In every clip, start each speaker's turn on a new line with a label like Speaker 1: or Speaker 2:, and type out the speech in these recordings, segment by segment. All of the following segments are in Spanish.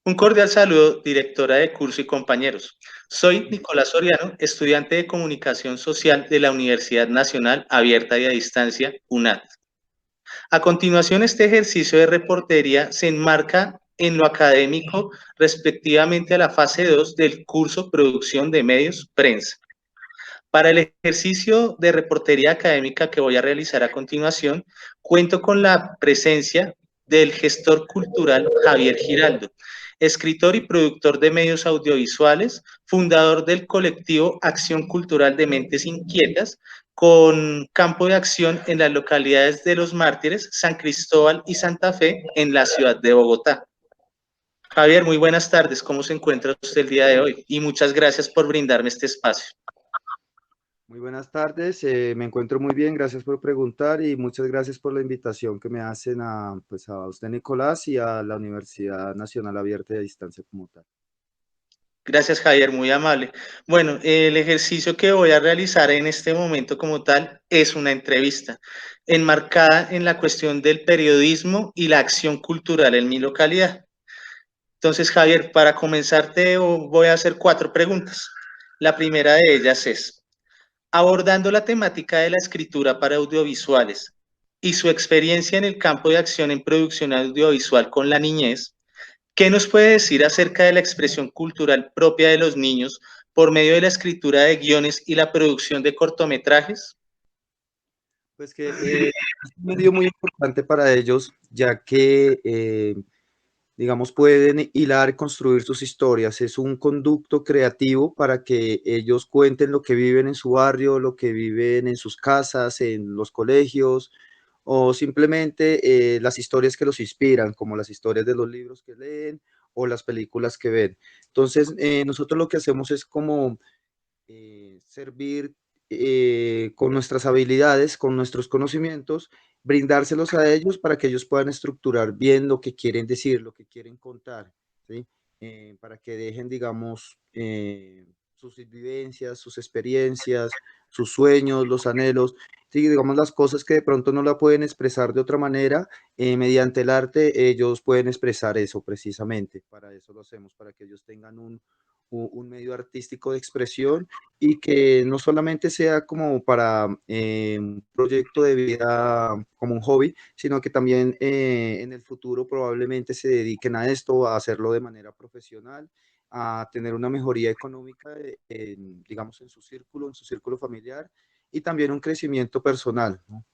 Speaker 1: Un cordial saludo, directora de curso y compañeros. Soy Nicolás Soriano, estudiante de Comunicación Social de la Universidad Nacional Abierta y a Distancia, UNAD. A continuación, este ejercicio de reportería se enmarca en lo académico respectivamente a la fase 2 del curso Producción de Medios Prensa. Para el ejercicio de reportería académica que voy a realizar a continuación, cuento con la presencia del gestor cultural Javier Giraldo, escritor y productor de medios audiovisuales, fundador del colectivo Acción Cultural de Mentes Inquietas, con campo de acción en las localidades de Los Mártires, San Cristóbal y Santa Fe, en la ciudad de Bogotá. Javier, muy buenas tardes. ¿Cómo se encuentra usted el día de hoy? Y muchas gracias por brindarme este espacio.
Speaker 2: Muy buenas tardes, me encuentro muy bien, gracias por preguntar y muchas gracias por la invitación que me hacen a usted, Nicolás, y a la Universidad Nacional Abierta y a Distancia como tal.
Speaker 1: Gracias, Javier, muy amable. Bueno, el ejercicio que voy a realizar en este momento como tal es una entrevista enmarcada en la cuestión del periodismo y la acción cultural en mi localidad. Entonces, Javier, para comenzar te voy a hacer 4 preguntas. La primera de ellas es, abordando la temática de la escritura para audiovisuales y su experiencia en el campo de acción en producción audiovisual con la niñez, ¿qué nos puede decir acerca de la expresión cultural propia de los niños por medio de la escritura de guiones y la producción de cortometrajes?
Speaker 2: Pues que es un medio muy importante para ellos, ya que, digamos, pueden hilar, construir sus historias. Es un conducto creativo para que ellos cuenten lo que viven en su barrio, lo que viven en sus casas, en los colegios, o simplemente las historias que los inspiran, como las historias de los libros que leen o las películas que ven. Entonces, nosotros lo que hacemos es como servir con nuestras habilidades, con nuestros conocimientos, brindárselos a ellos para que ellos puedan estructurar bien lo que quieren decir, lo que quieren contar, ¿sí? Para que dejen, digamos, sus vivencias, sus experiencias, sus sueños, los anhelos, sí, digamos las cosas que de pronto no la pueden expresar de otra manera, mediante el arte ellos pueden expresar eso precisamente, para eso lo hacemos, para que ellos tengan un medio artístico de expresión y que no solamente sea como para un proyecto de vida, como un hobby, sino que también en el futuro probablemente se dediquen a esto, a hacerlo de manera profesional, a tener una mejoría económica, digamos, en su círculo familiar y también un crecimiento personal, ¿no?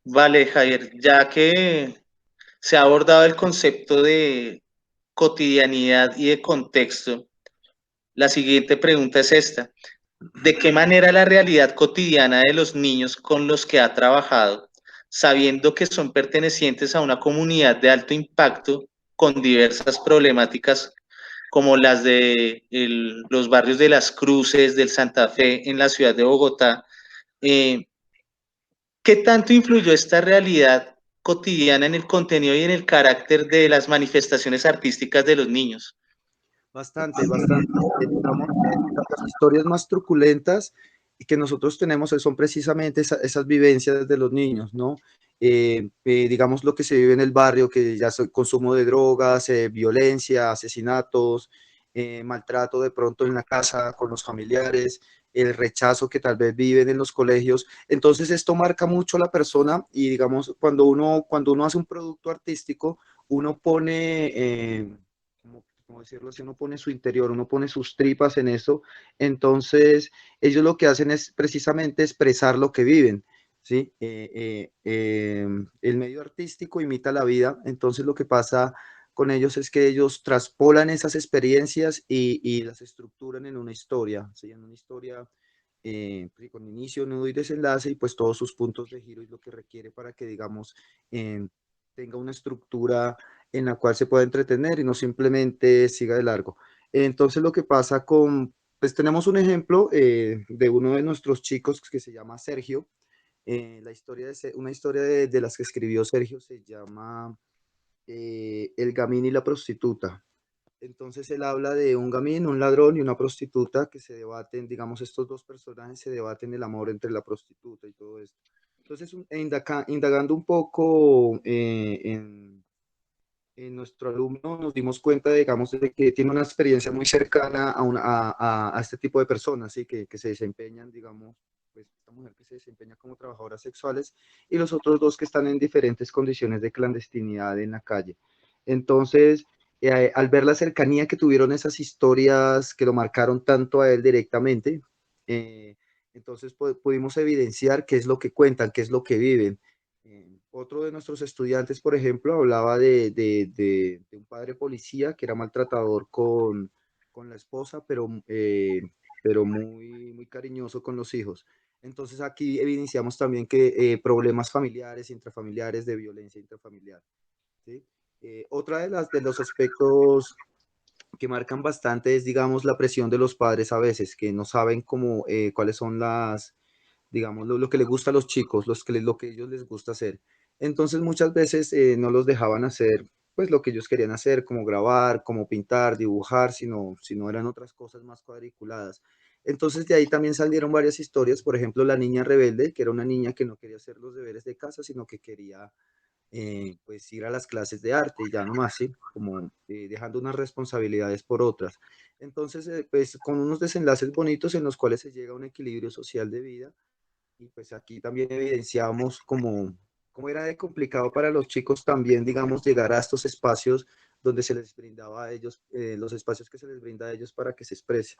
Speaker 1: Vale, Javier, ya que se ha abordado el concepto de cotidianidad y de contexto, la siguiente pregunta es esta. ¿De qué manera la realidad cotidiana de los niños con los que ha trabajado, sabiendo que son pertenecientes a una comunidad de alto impacto con diversas problemáticas como las de los barrios de Las Cruces, del Santa Fe en la ciudad de Bogotá, eh, qué tanto influyó esta realidad cotidiana en el contenido y en el carácter de las manifestaciones artísticas de los niños?
Speaker 2: Bastante, bastante. Digamos que las historias más truculentas que nosotros tenemos son precisamente esas vivencias de los niños, ¿no? Digamos lo que se vive en el barrio, que ya es el consumo de drogas, violencia, asesinatos, maltrato de pronto en la casa con los familiares, el rechazo que tal vez viven en los colegios. Entonces esto marca mucho a la persona y digamos, cuando uno hace un producto artístico, uno pone... como decirlo así, uno pone su interior, uno pone sus tripas en eso, entonces ellos lo que hacen es precisamente expresar lo que viven, ¿sí? El medio artístico imita la vida, entonces lo que pasa con ellos es que ellos traspolan esas experiencias y las estructuran en una historia, ¿sí? En una historia con inicio, nudo y desenlace y pues todos sus puntos de giro y lo que requiere para que, digamos, tenga una estructura en la cual se pueda entretener y no simplemente siga de largo. Entonces lo que pasa pues tenemos un ejemplo de uno de nuestros chicos que se llama Sergio. Una historia de las que escribió Sergio se llama El gamín y la prostituta. Entonces él habla de un gamín, un ladrón y una prostituta que se debaten, digamos, estos dos personajes se debaten el amor entre la prostituta y todo esto. Entonces, indagando un poco nuestro alumno nos dimos cuenta, digamos, de que tiene una experiencia muy cercana a este tipo de personas, ¿sí? Que se desempeñan, digamos, pues esta mujer que se desempeña como trabajadoras sexuales y los otros dos que están en diferentes condiciones de clandestinidad en la calle. Entonces, al ver la cercanía que tuvieron esas historias que lo marcaron tanto a él directamente, eh, entonces pudimos evidenciar qué es lo que cuentan, qué es lo que viven. Otro de nuestros estudiantes, por ejemplo, hablaba de un padre policía que era maltratador con la esposa, pero muy cariñoso con los hijos. Entonces aquí evidenciamos también que problemas familiares, intrafamiliares, de violencia intrafamiliar. ¿Sí? Otra de los aspectos que marcan bastante es, digamos, la presión de los padres a veces, que no saben cómo, cuáles son digamos, lo que les gusta a los chicos, lo que ellos les gusta hacer. Entonces muchas veces no los dejaban hacer pues lo que ellos querían hacer, como grabar, como pintar, dibujar, sino eran otras cosas más cuadriculadas. Entonces de ahí también salieron varias historias, por ejemplo, la niña rebelde, que era una niña que no quería hacer los deberes de casa, sino que quería pues ir a las clases de arte y ya nomás, ¿sí? Como dejando unas responsabilidades por otras. Entonces, pues con unos desenlaces bonitos en los cuales se llega a un equilibrio social de vida y pues aquí también evidenciamos cómo era de complicado para los chicos también, digamos, llegar a estos espacios donde se les brindaba a ellos, los espacios que se les brinda a ellos para que se expresen.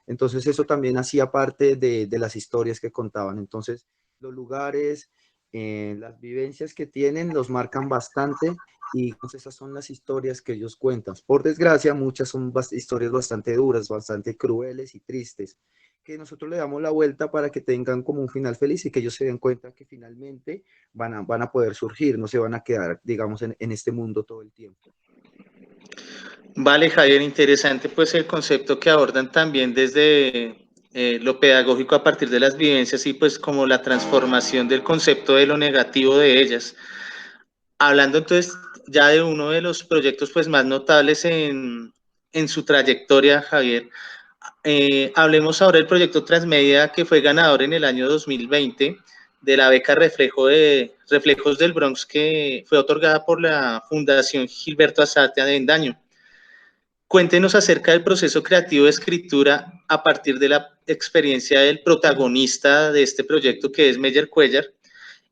Speaker 2: Entonces eso también hacía parte de las historias que contaban. Entonces los lugares, las vivencias que tienen los marcan bastante y pues, esas son las historias que ellos cuentan. Por desgracia, muchas son historias bastante duras, bastante crueles y tristes que nosotros le damos la vuelta para que tengan como un final feliz y que ellos se den cuenta que finalmente van a poder surgir, no se van a quedar, digamos, en este mundo todo el tiempo.
Speaker 1: Vale, Javier, interesante pues el concepto que abordan también desde lo pedagógico a partir de las vivencias y pues como la transformación del concepto de lo negativo de ellas. Hablando entonces ya de uno de los proyectos pues más notables en su trayectoria, Javier, hablemos ahora del proyecto Transmedia que fue ganador en el año 2020 de la beca Reflejos del Bronx que fue otorgada por la Fundación Gilberto Azarte de Avendaño. Cuéntenos acerca del proceso creativo de escritura a partir de la experiencia del protagonista de este proyecto, que es Meyer Cuellar,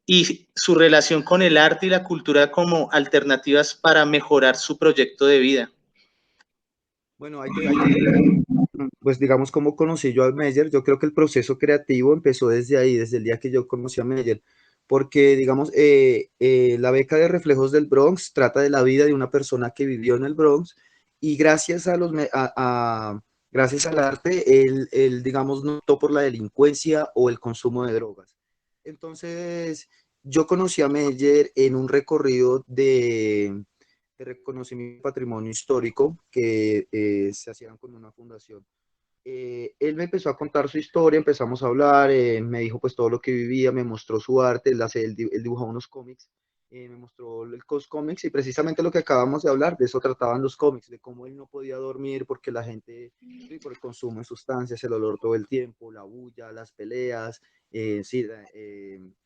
Speaker 1: y su relación con el arte y la cultura como alternativas para mejorar su proyecto de vida.
Speaker 2: Bueno, hay que empezar, pues digamos, cómo conocí yo a Meyer. Yo creo que el proceso creativo empezó desde ahí, desde el día que yo conocí a Meyer, porque, digamos, la beca de Reflejos del Bronx trata de la vida de una persona que vivió en el Bronx y gracias gracias al arte, digamos, no optó por la delincuencia o el consumo de drogas. Entonces, yo conocí a Meyer en un recorrido de reconocimiento de patrimonio histórico que se hacían con una fundación. Él me empezó a contar su historia, empezamos a hablar, me dijo pues todo lo que vivía, me mostró su arte, él dibujaba unos cómics, me mostró el Cos Comics y precisamente lo que acabamos de hablar, de eso trataban los cómics, de cómo él no podía dormir porque la gente, sí, por el consumo de sustancias, el olor todo el tiempo, la bulla, las peleas, sí,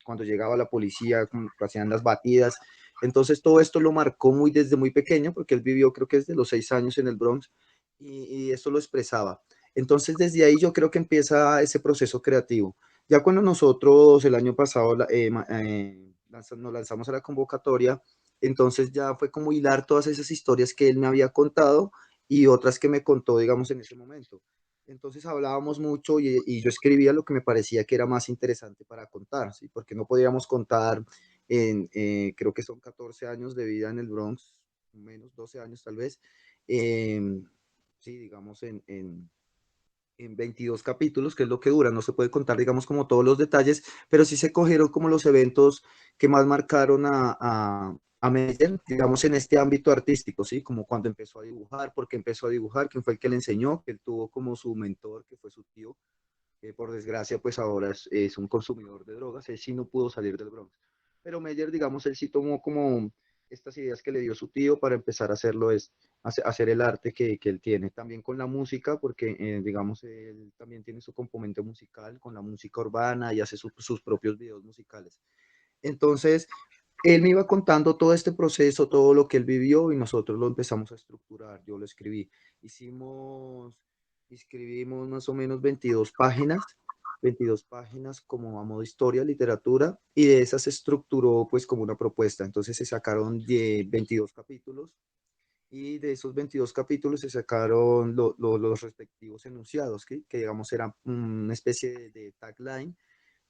Speaker 2: cuando llegaba la policía, hacían las batidas. Entonces todo esto lo marcó desde muy pequeño, porque él vivió creo que desde los 6 años en el Bronx y esto lo expresaba. Entonces, desde ahí yo creo que empieza ese proceso creativo. Ya cuando nosotros el año pasado nos lanzamos a la convocatoria, entonces ya fue como hilar todas esas historias que él me había contado y otras que me contó, digamos, en ese momento. Entonces hablábamos mucho y yo escribía lo que me parecía que era más interesante para contar, ¿sí? Porque no podíamos contar creo que son 14 años de vida en el Bronx, menos 12 años tal vez, sí, digamos, en 22 capítulos, que es lo que dura, no se puede contar, digamos, como todos los detalles, pero sí se cogieron como los eventos que más marcaron a Meyer, digamos, en este ámbito artístico, ¿sí? Como cuando empezó a dibujar, porque empezó a dibujar, quién fue el que le enseñó, que él tuvo como su mentor, que fue su tío, que por desgracia, pues ahora es un consumidor de drogas, él sí no pudo salir del Bronx. Pero Meyer, digamos, él sí tomó como estas ideas que le dio su tío para empezar a hacerlo, hacer el arte que él tiene. También con la música, porque, digamos, él también tiene su componente musical con la música urbana y hace sus propios videos musicales. Entonces, Él me iba contando todo este proceso, todo lo que él vivió y nosotros lo empezamos a estructurar. Yo lo escribí. Hicimos, escribimos más o menos 22 páginas como a modo historia, literatura, y de esas se estructuró pues como una propuesta. Entonces se sacaron 22 capítulos y de esos 22 capítulos se sacaron los respectivos enunciados, que digamos eran una especie de tagline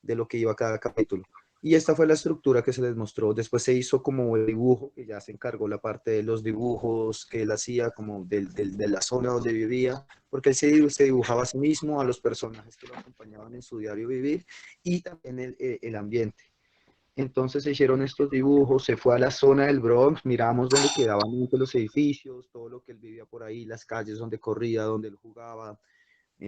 Speaker 2: de lo que iba cada capítulo. Y esta fue la estructura que se les mostró. Después se hizo como el dibujo, que ya se encargó la parte de los dibujos que él hacía, como de la zona donde vivía, porque él se dibujaba a sí mismo, a los personajes que lo acompañaban en su diario vivir y también el ambiente. Entonces se hicieron estos dibujos, se fue a la zona del Bronx, miramos dónde quedaban los edificios, todo lo que él vivía por ahí, las calles donde corría, donde él jugaba,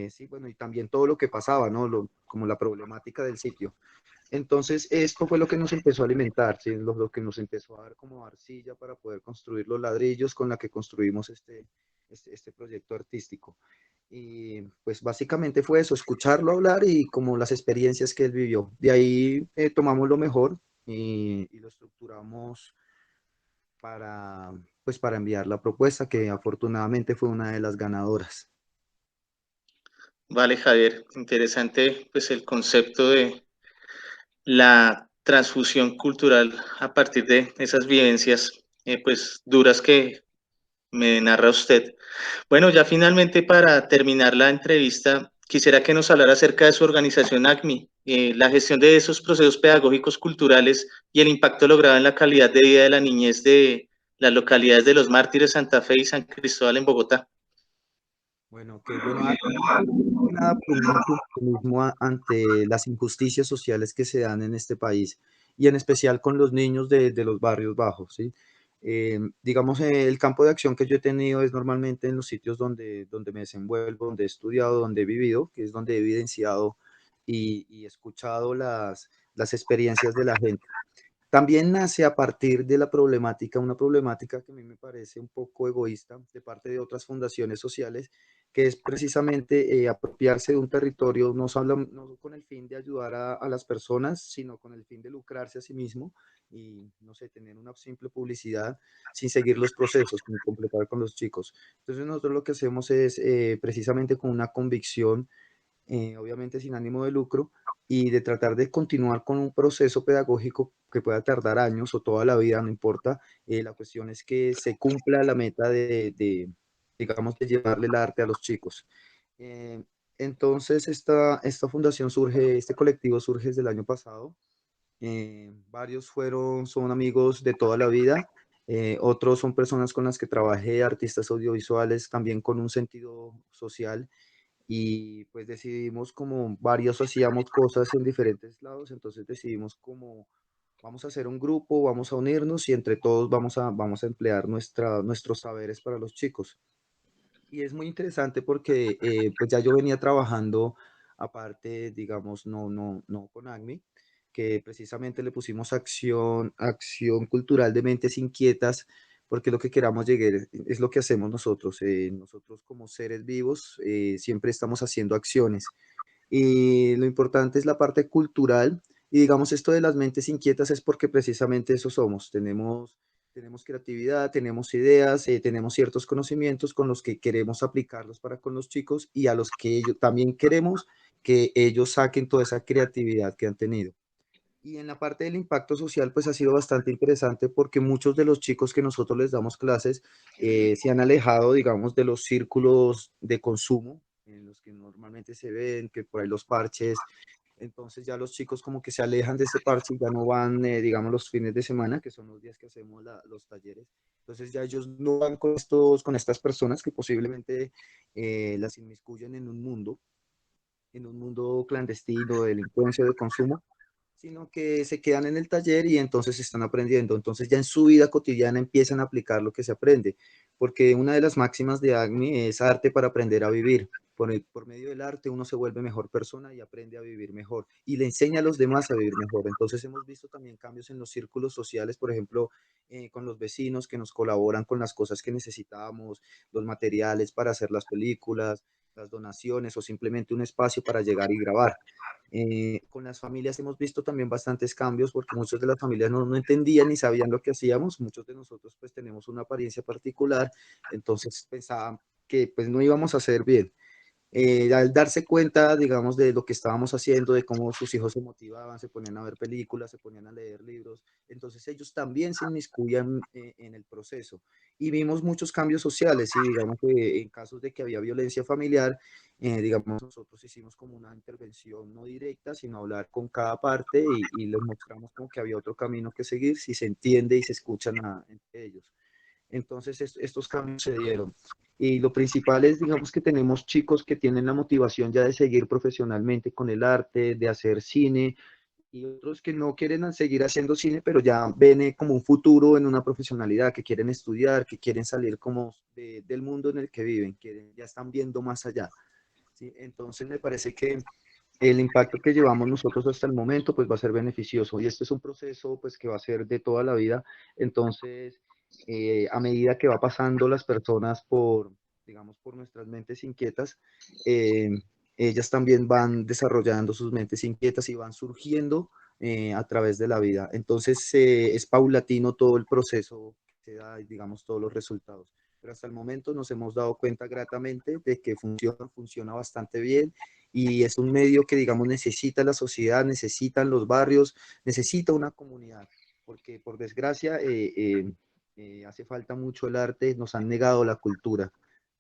Speaker 2: sí, bueno, y también todo lo que pasaba, ¿no? Como la problemática del sitio. Entonces, esto fue lo que nos empezó a alimentar, ¿sí? Lo que nos empezó a dar como arcilla para poder construir los ladrillos con la que construimos este proyecto artístico. Y pues básicamente fue eso, escucharlo hablar y como las experiencias que él vivió. De ahí tomamos lo mejor y lo estructuramos para, pues, para enviar la propuesta, que afortunadamente fue una de las ganadoras.
Speaker 1: Vale, Javier, interesante pues el concepto de la transfusión cultural a partir de esas vivencias pues duras que me narra usted. Bueno, ya finalmente para terminar la entrevista, quisiera que nos hablara acerca de su organización ACMI, la gestión de esos procesos pedagógicos culturales y el impacto logrado en la calidad de vida de la niñez de las localidades de Los Mártires, Santa Fe y San Cristóbal en Bogotá.
Speaker 2: Bueno, ok, bueno, aquí surge más que nada por un oportunismo ante las injusticias sociales que se dan en este país y en especial con los niños de los barrios bajos, ¿sí? Digamos, el campo de acción que yo he tenido es normalmente en los sitios donde me desenvuelvo, donde he estudiado, donde he vivido, que es donde he evidenciado y escuchado las experiencias de la gente. También nace a partir de la problemática, una problemática que a mí me parece un poco egoísta de parte de otras fundaciones sociales, que es precisamente apropiarse de un territorio no con el fin de ayudar a las personas, sino con el fin de lucrarse a sí mismo y, no sé, tener una simple publicidad sin seguir los procesos, sin completar con los chicos. Entonces nosotros lo que hacemos es precisamente con una convicción obviamente sin ánimo de lucro, y de tratar de continuar con un proceso pedagógico que pueda tardar años o toda la vida, no importa. La cuestión es que se cumpla la meta digamos, de llevarle el arte a los chicos. Eh, entonces, esta fundación surge, este colectivo surge desde el año pasado. Varios son amigos de toda la vida. Otros son personas con las que trabajé, artistas audiovisuales, también con un sentido social y pues decidimos como varios hacíamos cosas en diferentes lados, entonces decidimos como vamos a hacer un grupo, vamos a unirnos y entre todos vamos a emplear nuestros saberes para los chicos. Y es muy interesante porque pues ya yo venía trabajando aparte, digamos, no con ACMI, que precisamente le pusimos acción cultural de mentes inquietas, porque lo que queramos llegar es lo que hacemos nosotros. Nosotros como seres vivos siempre estamos haciendo acciones y lo importante es la parte cultural. Y digamos, esto de las mentes inquietas es porque precisamente eso somos. Tenemos creatividad, tenemos ideas, tenemos ciertos conocimientos con los que queremos aplicarlos para con los chicos y a los que ellos también queremos que ellos saquen toda esa creatividad que han tenido. Y en la parte del impacto social, pues ha sido bastante interesante porque muchos de los chicos que nosotros les damos clases se han alejado, digamos, de los círculos de consumo en los que normalmente se ven, que por ahí los parches. Entonces ya los chicos como que se alejan de ese parche y ya no van, digamos, los fines de semana, que son los días que hacemos los talleres. Entonces ya ellos no van con estas personas que posiblemente las inmiscuyen en un mundo clandestino de delincuencia o de consumo, sino que se quedan en el taller y entonces están aprendiendo. Entonces ya en su vida cotidiana empiezan a aplicar lo que se aprende, porque una de las máximas de ACMI es arte para aprender a vivir. Por medio del arte uno se vuelve mejor persona y aprende a vivir mejor y le enseña a los demás a vivir mejor. Entonces hemos visto también cambios en los círculos sociales, por ejemplo, con los vecinos que nos colaboran con las cosas que necesitamos, los materiales para hacer las películas. las donaciones o simplemente un espacio para llegar y grabar. Con las familias hemos visto también bastantes cambios porque muchas de las familias no entendían ni sabían lo que hacíamos. Muchos de nosotros pues tenemos una apariencia particular, entonces pensaban que pues no íbamos a hacer bien. Al darse cuenta, digamos, de lo que estábamos haciendo, de cómo sus hijos se motivaban, se ponían a ver películas, se ponían a leer libros, entonces ellos también se inmiscuían en el proceso. Y vimos muchos cambios sociales, y digamos que en casos de que había violencia familiar, digamos, nosotros hicimos como una intervención no directa, sino hablar con cada parte y les mostramos como que había otro camino que seguir si se entiende y se escuchan entre ellos. Entonces estos cambios se dieron. Y lo principal es, digamos, que tenemos chicos que tienen la motivación ya de seguir profesionalmente con el arte, de hacer cine, y otros que no quieren seguir haciendo cine, pero ya ven como un futuro en una profesionalidad, que quieren estudiar, que quieren salir como del mundo en el que viven, que ya están viendo más allá. ¿Sí? Entonces me parece que el impacto que llevamos nosotros hasta el momento pues va a ser beneficioso y este es un proceso pues que va a ser de toda la vida. Entonces a medida que va pasando las personas por, digamos, por nuestras mentes inquietas, eh, ellas también van desarrollando sus mentes inquietas y van surgiendo a través de la vida. Entonces es paulatino todo el proceso que se da y digamos todos los resultados. Pero hasta el momento nos hemos dado cuenta gratamente de que funciona bastante bien y es un medio que, digamos, necesita la sociedad, necesitan los barrios, necesita una comunidad, porque por desgracia hace falta mucho el arte, nos han negado la cultura,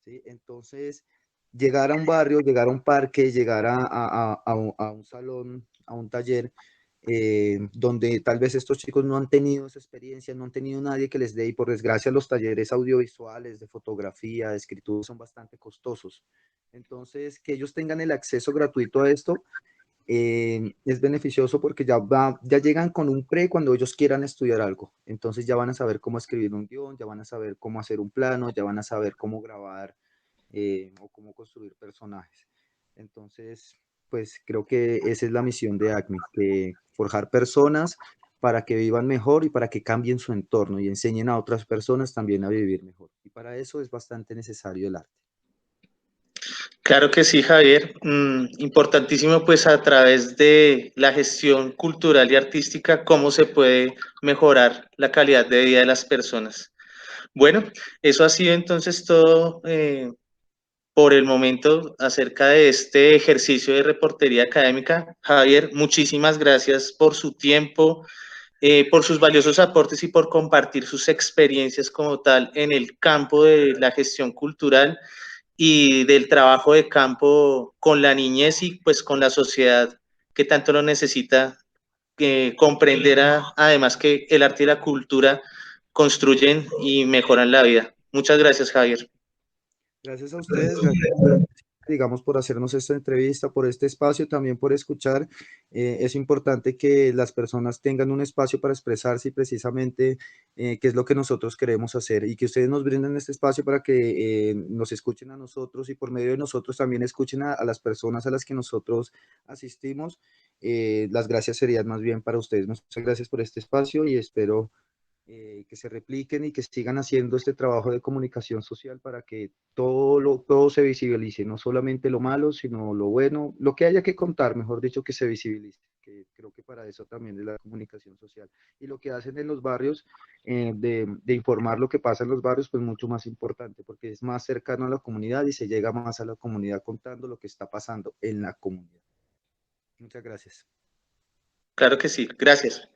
Speaker 2: ¿sí? Entonces, llegar a un barrio, llegar a un parque, llegar a un salón, a un taller, donde tal vez estos chicos no han tenido esa experiencia, no han tenido nadie que les dé, y por desgracia los talleres audiovisuales, de fotografía, de escritura son bastante costosos. Entonces, que ellos tengan el acceso gratuito a esto es beneficioso porque ya llegan con un pre cuando ellos quieran estudiar algo. Entonces ya van a saber cómo escribir un guión, ya van a saber cómo hacer un plano, ya van a saber cómo grabar o cómo construir personajes. Entonces, pues creo que esa es la misión de ACME, que forjar personas para que vivan mejor y para que cambien su entorno y enseñen a otras personas también a vivir mejor. Y para eso es bastante necesario el arte.
Speaker 1: Claro que sí, Javier. Importantísimo, pues a través de la gestión cultural y artística, cómo se puede mejorar la calidad de vida de las personas. Bueno, eso ha sido entonces todo por el momento acerca de este ejercicio de reportería académica. Javier, muchísimas gracias por su tiempo, por sus valiosos aportes y por compartir sus experiencias como tal en el campo de la gestión cultural y del trabajo de campo con la niñez y pues con la sociedad que tanto lo necesita, que comprenderá además que el arte y la cultura construyen y mejoran la vida. Muchas gracias, Javier.
Speaker 2: Gracias a ustedes, gracias, digamos, por hacernos esta entrevista, por este espacio, también por escuchar. Es importante que las personas tengan un espacio para expresarse y precisamente qué es lo que nosotros queremos hacer y que ustedes nos brinden este espacio para que nos escuchen a nosotros y por medio de nosotros también escuchen a las personas a las que nosotros asistimos. Las gracias serían más bien para ustedes. Muchas gracias por este espacio y espero que se repliquen y que sigan haciendo este trabajo de comunicación social para que todo se visibilice, no solamente lo malo, sino lo bueno, lo que haya que contar, mejor dicho, que se visibilice, que creo que para eso también es la comunicación social. Y lo que hacen en los barrios, de informar lo que pasa en los barrios, pues mucho más importante, porque es más cercano a la comunidad y se llega más a la comunidad contando lo que está pasando en la comunidad. Muchas gracias.
Speaker 1: Claro que sí, gracias.